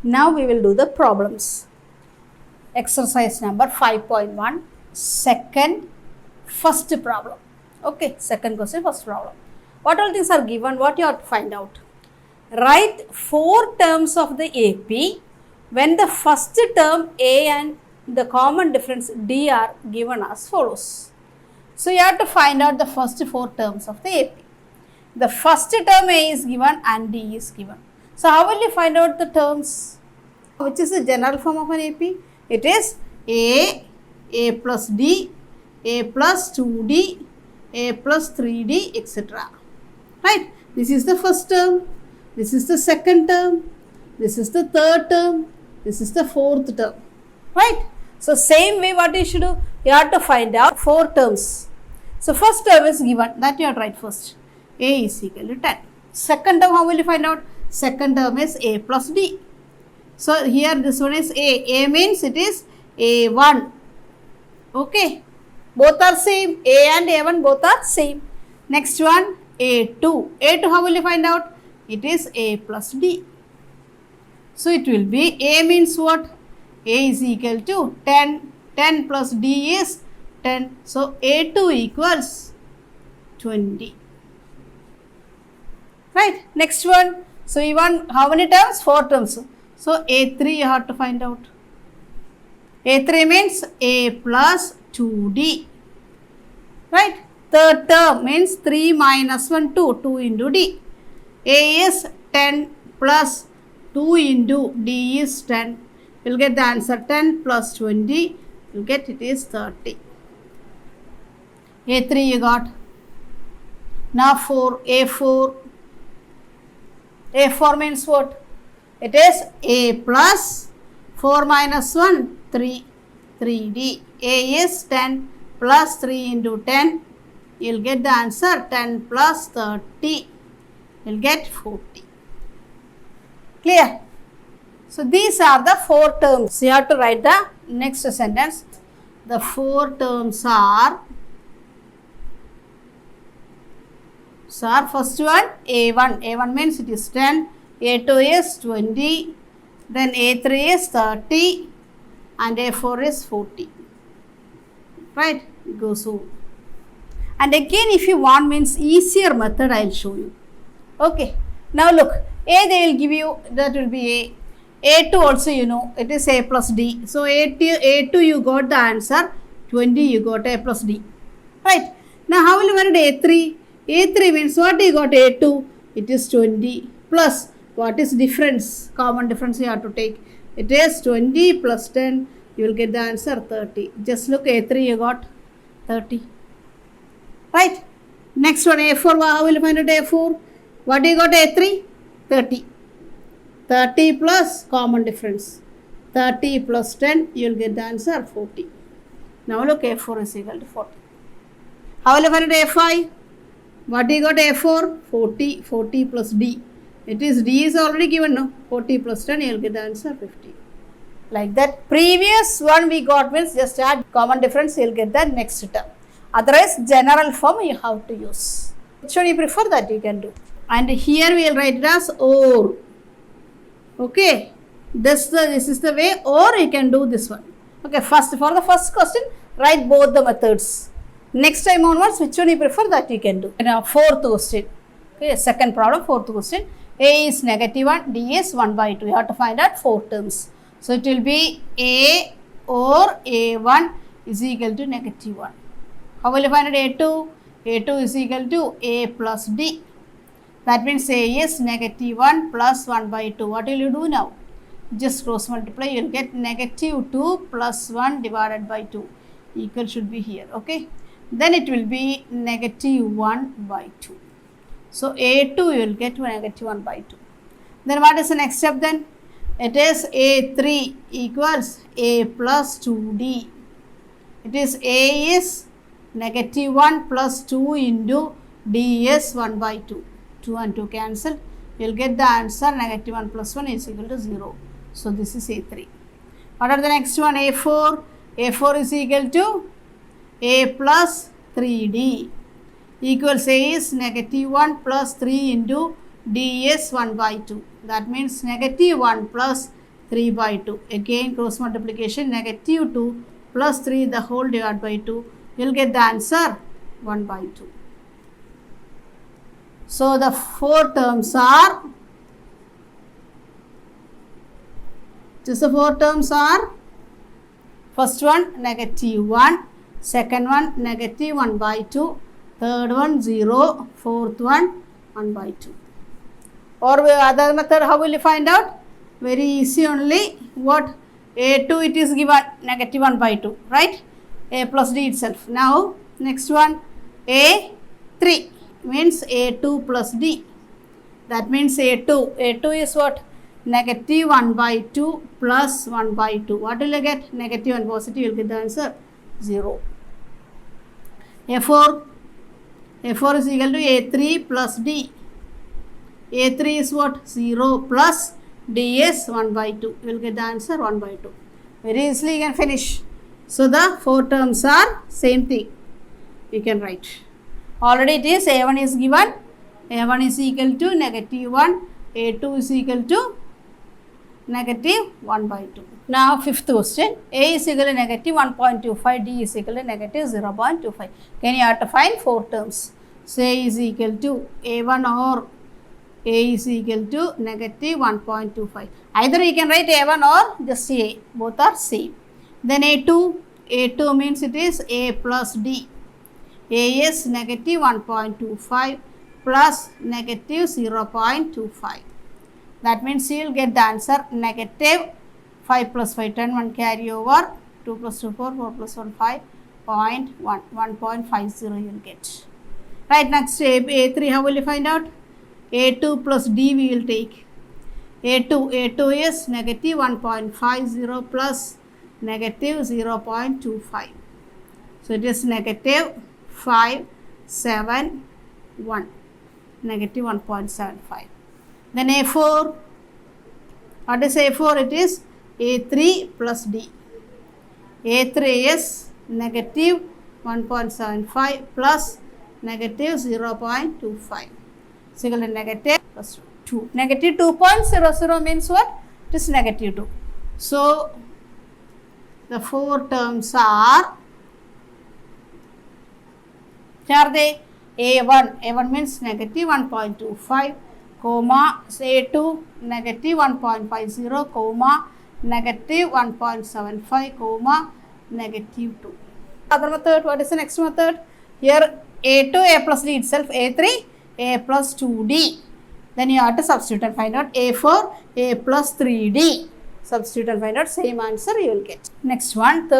Now we will do the problems. Exercise number 5.1, second, first problem. Okay, second question, first problem. What all things are given? What you have to find out? Write 4 terms of the AP when the first term A and the common difference D are given as follows. So you have to find out the first 4 terms of the AP. The first term A is given and D is given. So how will you find out the terms? Which is the general form of an AP? It is A plus D, A plus 2D, A plus 3D, etc. Right? This is the first term, this is the second term, this is the third term, this is the fourth term. Right? So same way what you should do, you have to find out 4 terms. So first term is given, that you have to write first. A is equal to 10. Second term, how will you find out? Second term is A plus D. So here this one is A. A means it is A1. Okay. Both are same. A and A1 both are same. Next one A2. A2 how will you find out? It is A plus D. So it will be A means what? A is equal to 10. 10 plus D is 10. So A2 equals 20. Right. Next one. So you want how many terms? 4 terms. So A3 you have to find out. A3 means A plus 2D. Right. Third term means 3 minus 1, 2. 2 into D. A is 10 plus 2 into D is 10. You will get the answer 10 plus 20. You will get it is 30. A3 you got. Now A4. A4 means what? It is A plus 4 minus 1, 3, 3D. A is 10 plus 3 into 10. You will get the answer 10 plus 30. You will get 40. Clear? So these are the 4 terms. So you have to write the next sentence. The 4 terms are, first one A1. A1 means it is 10. A2 is 20. Then A3 is 30. And A4 is 40. Right? It goes on. And again if you want means easier method I will show you. Okay. Now look. A they will give you, that will be A. A2 also you know, it is A plus D. So A2 you got the answer, 20 you got A plus D. Right. Now how will you find A3? A3 means what you got A2? It is 20 plus what is difference? Common difference you have to take. It is 20 plus 10. You will get the answer 30. Just look A3 you got 30. Right. Next one A4. How will you find out A4? What you got A3? 30. 30 plus common difference. 30 plus 10. You will get the answer 40. Now look A4 is equal to 40. How will you find out A5? What you got A4? 40. 40 plus D. It is D is already given now. 40 plus 10, you will get the answer 50. Like that. Previous one we got means just add common difference, you will get the next term. Otherwise, general form you have to use. Which one you prefer, that you can do. And here we will write it as or. Okay. This is the way, or you can do this one. Okay. First, for the first question, write both the methods. Next time onwards, which one you prefer, that you can do. Now, fourth question. Okay, second problem, fourth question. A is -1, D is 1 by 2. You have to find out 4 terms. So it will be A or A1 is equal to -1. How will you find out A2? A2 is equal to A plus D. That means A is -1 plus 1 by 2. What will you do now? Just cross multiply. You will get -2 plus 1 divided by 2. Equal should be here. Okay. Then it will be -1 by 2. So A2 you will get -1 by 2. Then what is the next step then? It is A3 equals A plus 2D. It is A is -1 plus 2 into D is 1 by 2. 2 and 2 cancel. You will get the answer -1 plus 1 is equal to 0. So this is A3. What are the next one? A4. A4 is equal to A plus 3D equals A is -1 plus 3 into D is 1 by 2. That means -1 plus 3 by 2. Again cross multiplication, negative 2 plus 3 the whole divided by 2. You will get the answer 1 by 2. So the 4 terms are, just the 4 terms are, first one negative 1, second one negative 1 by 2, third one 0, fourth one 1 by 2. Or other method, how will you find out? Very easy only. What? A2 it is given negative 1 by 2, right? A plus D itself. Now next one A3 means A2 plus D. That means A2 is what? Negative 1 by 2 plus 1 by 2. What will you get? Negative and positive, you will get the answer 0. A4 is equal to A3 plus D. A3 is what? 0 plus D is 1 by 2. You will get the answer 1 by 2. Very easily you can finish. So the 4 terms are same thing. You can write. Already it is A1 is given. A1 is equal to negative 1. A2 is equal to negative 1 by 2. Now fifth question. A is equal to negative 1.25. D is equal to negative 0.25. Can you have to find 4 terms? So A is equal to A1 or A is equal to negative 1.25. Either you can write A1 or just A. Both are same. Then A2 means it is A plus D. A is negative 1.25 plus negative 0.25. That means you will get the answer negative 5 plus 5, 10, 1 carry over, 2 plus 2, 4, 4 plus 1, 5, 1.50 you will get. Right, next A3, how will you find out? A2 plus D we will take. A2 is negative 1.50 plus negative 0.25. So it is negative 571, negative 1.75. Then A4, what is A4? It is A3 plus D. A3 is negative 1.75 plus negative 0.25. So equal to negative plus 2. Negative 2.00 means what? It is negative 2. So the 4 terms are, what are they? A1 means negative 1.25, comma A2 negative 1.50, comma negative 1.75, comma negative 2. Other method, what is the next method? Here A2, A plus D itself, A3, A plus 2D. Then you have to substitute and find out A4, A plus 3D. Substitute and find out, same answer you will get. Next one,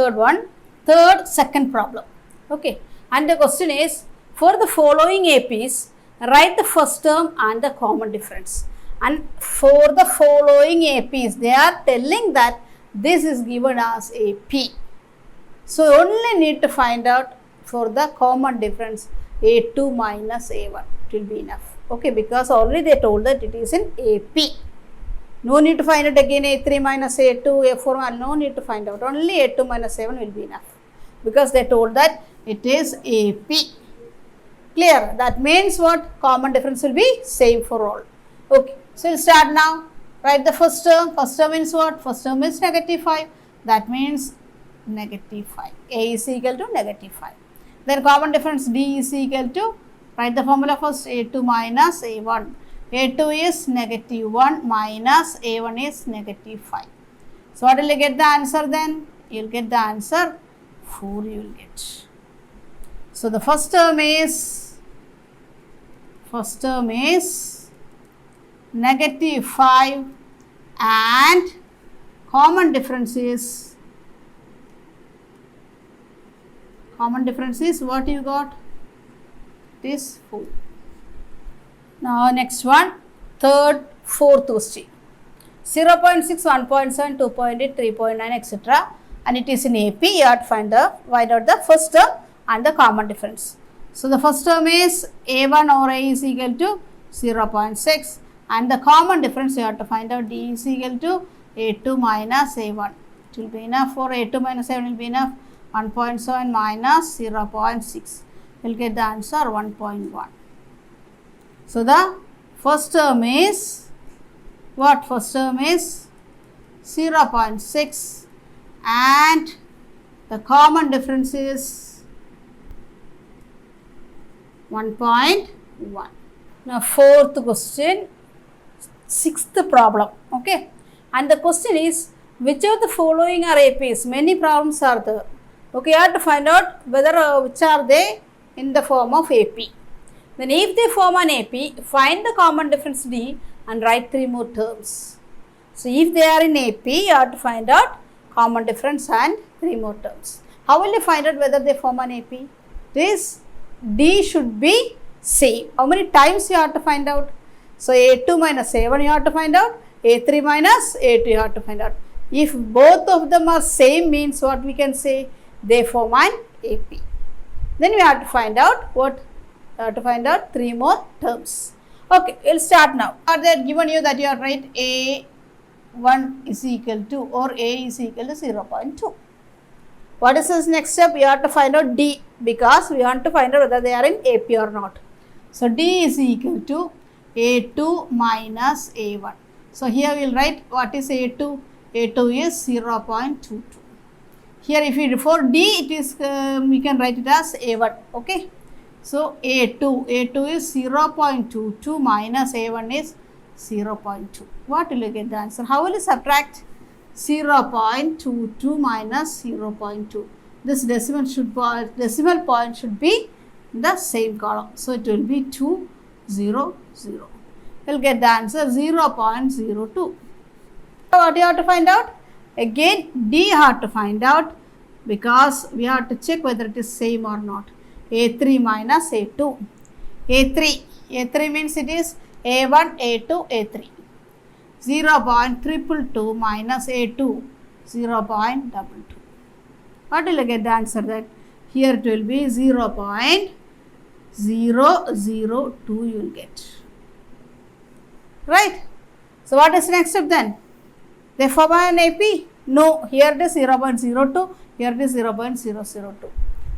second problem. Okay. And the question is, for the following APs, write the first term and the common difference. And for the following APs, they are telling that this is given as AP. So only need to find out for the common difference A2 minus A1. It will be enough. Okay, because already they told that it is in AP. No need to find it again A3 minus A2, A4, no need to find out. Only A2 minus A1 will be enough. Because they told that it is AP. Clear? That means what? Common difference will be same for all. Okay. So we'll start now. Write the first term. First term means what? First term is negative 5. That means negative 5. A is equal to negative 5. Then common difference D is equal to, write the formula first, A2 minus A1. A2 is negative 1 minus A1 is negative 5. So what will you get the answer then? You will get the answer 4 you will get. So the first term is negative 5 and common difference is what you got? It is 4. Now next one, fourth question. 0.6, 1.7, 2.8, 3.9, etc. And it is in AP. You have to find out the first term and the common difference. So the first term is A1 or A is equal to 0.6 and the common difference you have to find out D is equal to A2 minus A1. It will be enough for A2 minus A1 will be enough. 1.7 minus 0.6. You will get the answer 1.1. So the first term is what? First term is 0.6 and the common difference is 1.1. Now fourth question, sixth problem, okay, and the question is which of the following are APs? Many problems are there, okay, you have to find out whether which are they in the form of AP. Then if they form an AP, find the common difference D and write 3 more terms. So if they are in AP, you have to find out common difference and 3 more terms. How will you find out whether they form an AP? This D should be same. How many times you have to find out? So A2 minus A1 you have to find out, A3 minus A2 you have to find out. If both of them are same, means what we can say? They form an AP. Then we have to find out what? We have to find out 3 more terms. Okay, we'll start now. Are they given you that you are right A1 is equal to or A is equal to 0.2. What is this next step? You have to find out D, because we want to find out whether they are in AP or not. So D is equal to A2 minus A1. So here we will write what is A2. A2 is 0.22. Here if we for D it is we can write it as A1. Okay. So A2 is 0.22 minus A1 is 0.2. What will you get the answer? How will you subtract 0.22 minus 0.2? This decimal point should be in the same column. So it will be 2, 0, 0. You'll get the answer 0.02. So what do you have to find out? Again D you have to find out, because we have to check whether it is same or not. A3 minus A2. A3 means it is A1, A2, A3. 0.222 minus A2, 0.22. What will you get the answer then? Here it will be 0.002 you will get. Right? So what is next step then? They form an AP? No, here it is 0.02, here it is 0.002.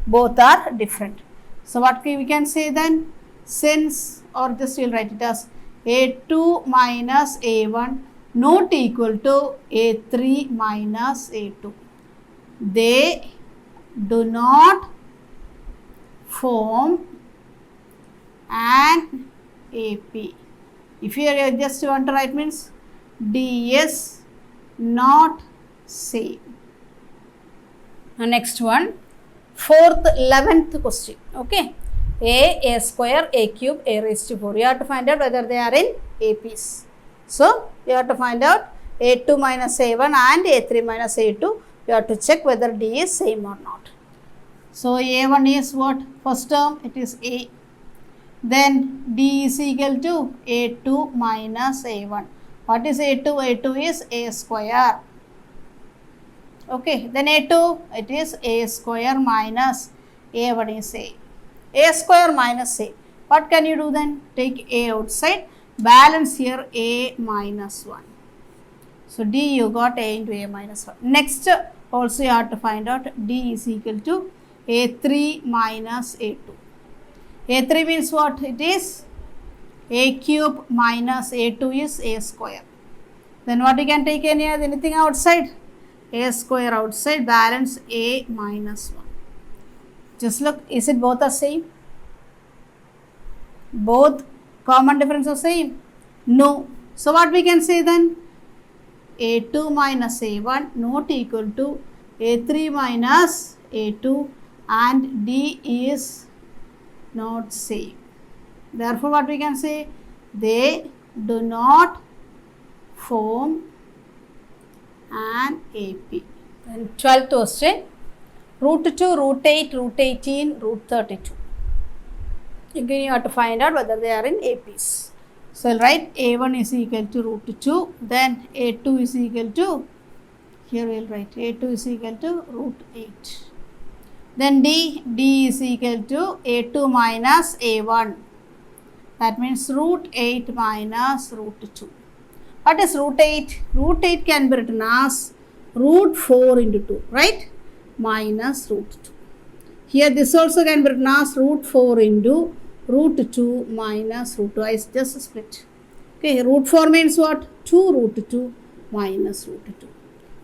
Both are different. So what we can say then? Since, or just we will write it as A2 minus A1 not equal to A3 minus A2. They do not form an AP. If you just want to write, means D is not same. Next one, fourth, 11th question. Okay, A square, A cube, A raised to 4. You have to find out whether they are in APs. So you have to find out A2 minus A1 and A3 minus A2. You have to check whether D is same or not. So A1 is what? First term, it is A. Then D is equal to A2 minus A1. What is A2? A2 is A square. Okay, then A2, it is A square minus A1 is A. A square minus A. What can you do then? Take A outside, balance here A minus 1. So D you got A into A minus 1. Next, also you have to find out D is equal to A3 minus A2. A3 means what? It is A cube minus A2 is A square. Then what you can take anything outside? A square outside, balance A minus 1. Just look, is it both the same? Both common difference are same? No. So what we can say then? A2 minus A1 not equal to A3 minus A2 and D is not same. Therefore what we can say? They do not form an AP. And 12th question, root 2, root 8, root 18, root 32. Again you have to find out whether they are in APs. So I'll write A1 is equal to root 2, then A2 is equal to, here we will write A2 is equal to root 8. Then D is equal to A2 minus A1. That means root 8 minus root 2. What is root 8? Root 8 can be written as root 4 into 2, right? Minus root 2. Here this also can be written as root 4 into root 2 minus root 2. I just split. Okay, root 4 means what? 2 root 2 minus root 2.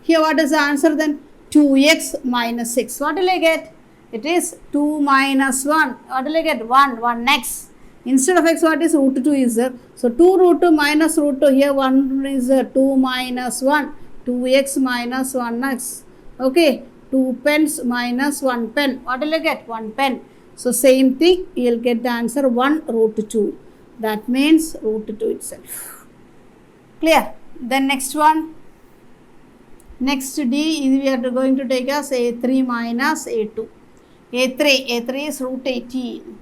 Here what is the answer then? 2x minus 6. What will I get? It is 2 minus 1. What will I get? 1. 1x. Instead of x, what is root 2 is there? So 2 root 2 minus root 2. Here 1 is there. 2 minus 1. 2x minus 1x. Okay. 2 pence minus 1 pen. What will I get? 1 pen. So same thing. You will get the answer 1 root 2. That means root 2 itself. Clear? Then next one. Next D we are going to take as A3 minus A2. A3 is root 18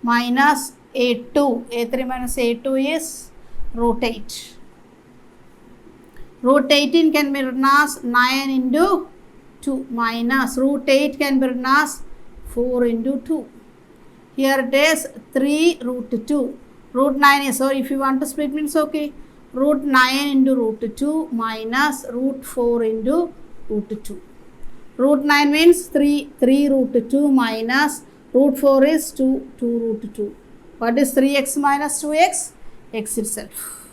minus A2. A3 minus A2 is root 8. Root 18 can be written as 9 into 2 minus root 8 can be written as 4 into 2. Here it is 3 root 2. Root 9 is, so if you want to split means okay. Root 9 into root 2 minus root 4 into root 2. Root 9 means 3 root 2 minus root 4 is 2 root 2. What is 3x minus 2x? X itself.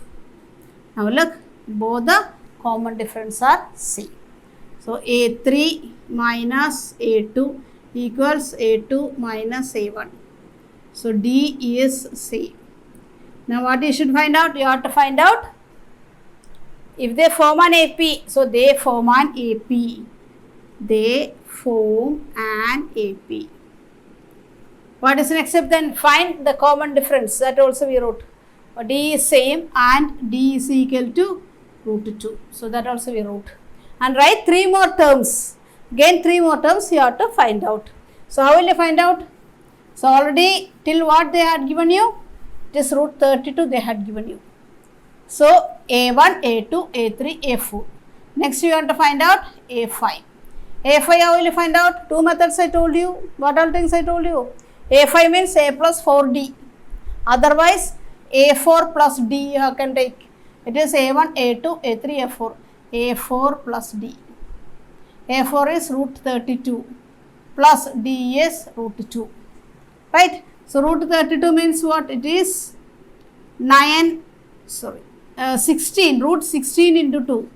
Now look, both the common difference are same. So A3 minus A2 equals A2 minus A1. So D is same. Now what you should find out? You have to find out if they form an AP. So they form an AP. They form an AP. What is next step then? Find the common difference. That also we wrote. D is same and D is equal to root 2. So that also we wrote. And write 3 more terms. Again 3 more terms you have to find out. So how will you find out? So already till what they had given you? It is root 32 they had given you. So A1, A2, A3, A4. Next you want to find out A5. A5 how will you find out? 2 methods I told you. What all things I told you? A5 means A plus 4D. Otherwise A4 plus D you can take. It is A1, A2, A3, A4. A4 plus D. A4 is root 32 plus D is root 2. Right? So root 32 means what? It is 16, root 16 into 2.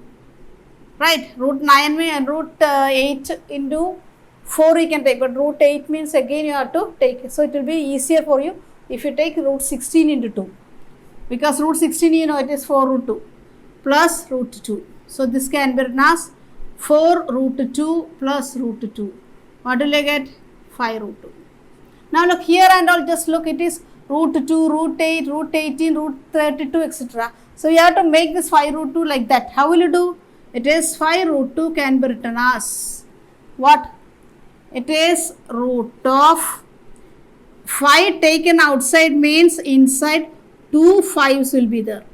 Right? Root 9 means root 8 into 4 you can take, but root 8 means again you have to take. So it will be easier for you if you take root 16 into 2. Because root 16 you know it is 4 root 2 plus root 2. So this can be written as 4 root 2 plus root 2. What will I get? 5 root 2. Now look here and all, just look, it is root 2, root 8, root 18, root 32 etc. So you have to make this 5 root 2 like that. How will you do? It is 5 root 2 can be written as what? It is root of 5 taken outside means inside 2 5s will be there.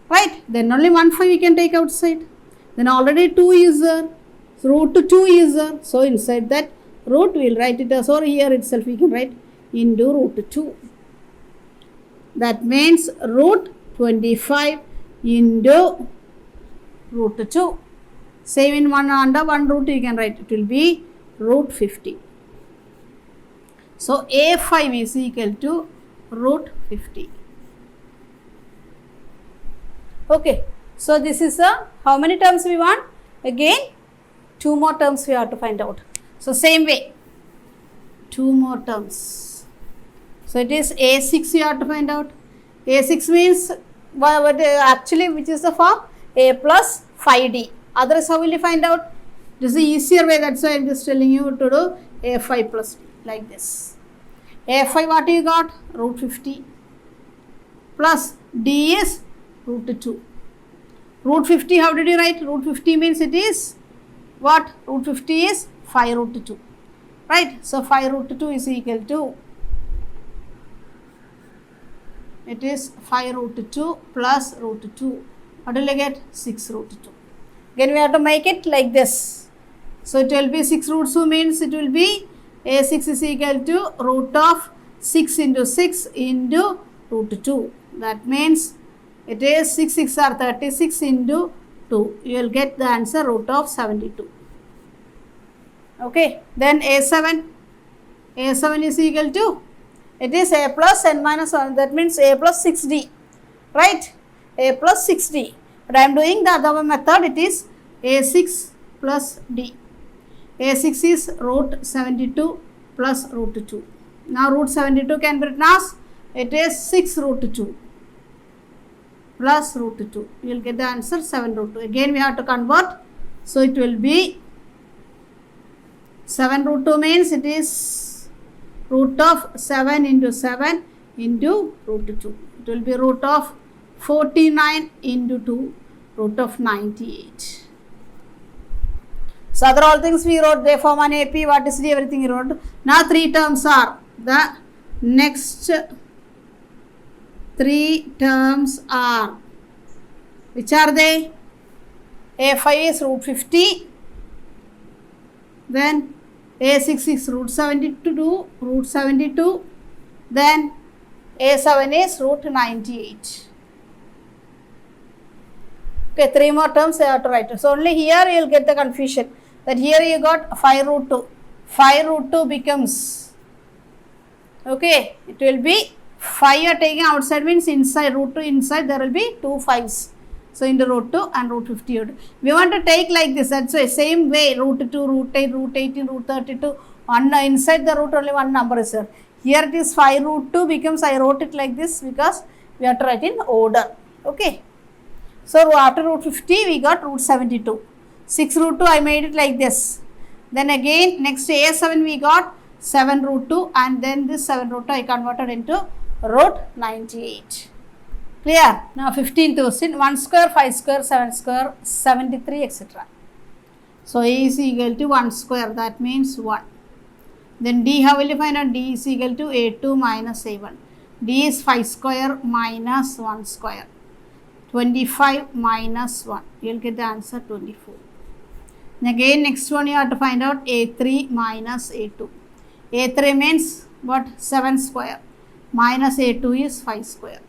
Right? Then only 1 5 you can take outside. Then already 2 is there. So root 2 is there. So inside that root we will write it as, or here itself we can write into root 2. That means root 25 into root 2. Same in one under 1 root you can write. It will be root 50. So A5 is equal to root 50. Okay. So this is how many terms we want? Again 2 more terms we have to find out. So same way 2 more terms. So it is A6 you have to find out. A6 means actually which is the form? A plus 5D. Otherwise how will you find out? This is the easier way, that's why I am just telling you to do A5 plus D like this. A5 what you got? Root 50 plus D is root 2. Root 50 how did you write? Root 50 means it is what? Root 50 is 5 root 2. Right? So 5 root 2 is equal to, it is 5 root 2 plus root 2. What will I get? 6 root 2. Again we have to make it like this. So it will be 6 root 2 means it will be A6 is equal to root of 6 into 6 into root 2. That means it is 6 6 are 36 into 2. You will get the answer root of 72. Okay. Then A7. A7 is equal to, it is A plus n minus 1. That means A plus 6D. Right? A plus 6D. But I am doing the other method. It is A6 plus D. A6 is root 72 plus root 2. Now root 72 can be written as it is 6 root 2 plus root 2. You will get the answer 7 root 2. Again we have to convert. So it will be 7 root 2 means it is root of 7 into 7 into root 2. It will be root of 49 into 2, root of 98. So other all things we wrote, they form an AP, what is D, everything we wrote. Now 3 terms are, the next 3 terms are, which are they? A5 is root 50, then A6 is root 72, then A7 is root 98. Okay, 3 more terms I have to write. So only here you will get the confusion, that here you got 5 root 2. 5 root 2 becomes, okay, it will be 5 you are taking outside means inside root 2, inside there will be 2 5s. So into root 2 and root 50. We want to take like this, that's why same way root 2, root 8, root 18, root 32, one inside the root only one number is there. Here it is 5 root 2 becomes, I wrote it like this because we have to write in order. Okay. So after root 50 we got root 72. 6 root 2 I made it like this. Then again next to A7 we got 7 root 2 and then this 7 root 2 I converted into root 98. Clear? Now 15th question, 1 square, 5 square, 7 square, 73 etc. So A is equal to 1 square, that means 1. Then D, how will you find out? D is equal to A2 minus A1. D is 5 square minus 1 square. 25 minus 1. You will get the answer 24. And again next one you have to find out A3 minus A2. A3 means what? 7 square. Minus A2 is 5 square.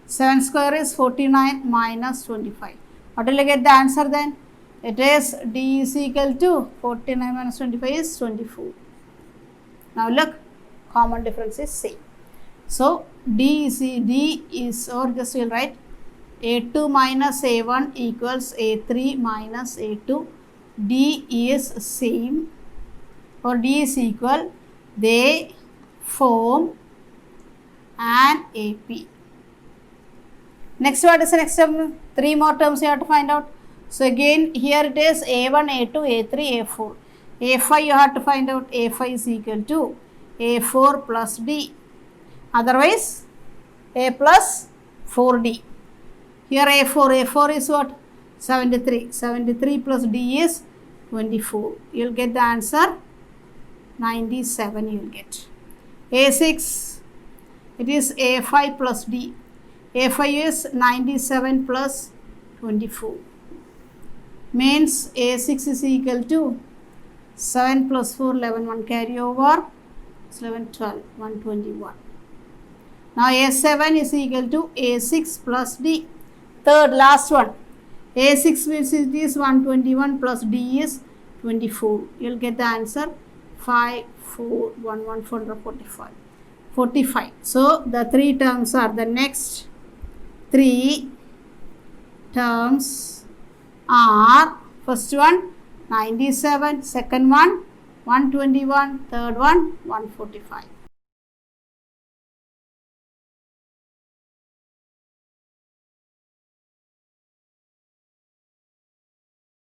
7 square is 49 minus 25. What will you get the answer then? It is D is equal to 49 minus 25 is 24. Now look, common difference is same. So D is or just you will write A2 minus A1 equals A3 minus A2. D is same or D is equal. They form an AP. Next, what is the next term? 3 more terms you have to find out. So again here it is A1, A2, A3, A4. A5 you have to find out. A5 is equal to A4 plus D. Otherwise A plus 4D. Here A4 is what? 73. 73 plus D is 24. You will get the answer 97 you will get. A6, it is A5 plus D. A5 is 97 plus 24. Means A6 is equal to 7 plus 4, 11, 1 carry over, 11, 12, 121. Now A7 is equal to A6 plus D. Third, last one. A6 means it is 121 plus D is 24. You will get the answer 5, 4, 1, 1, 445. 45. So the 3 terms are, the next 3 terms are, first one 97, second one 121, third one 145.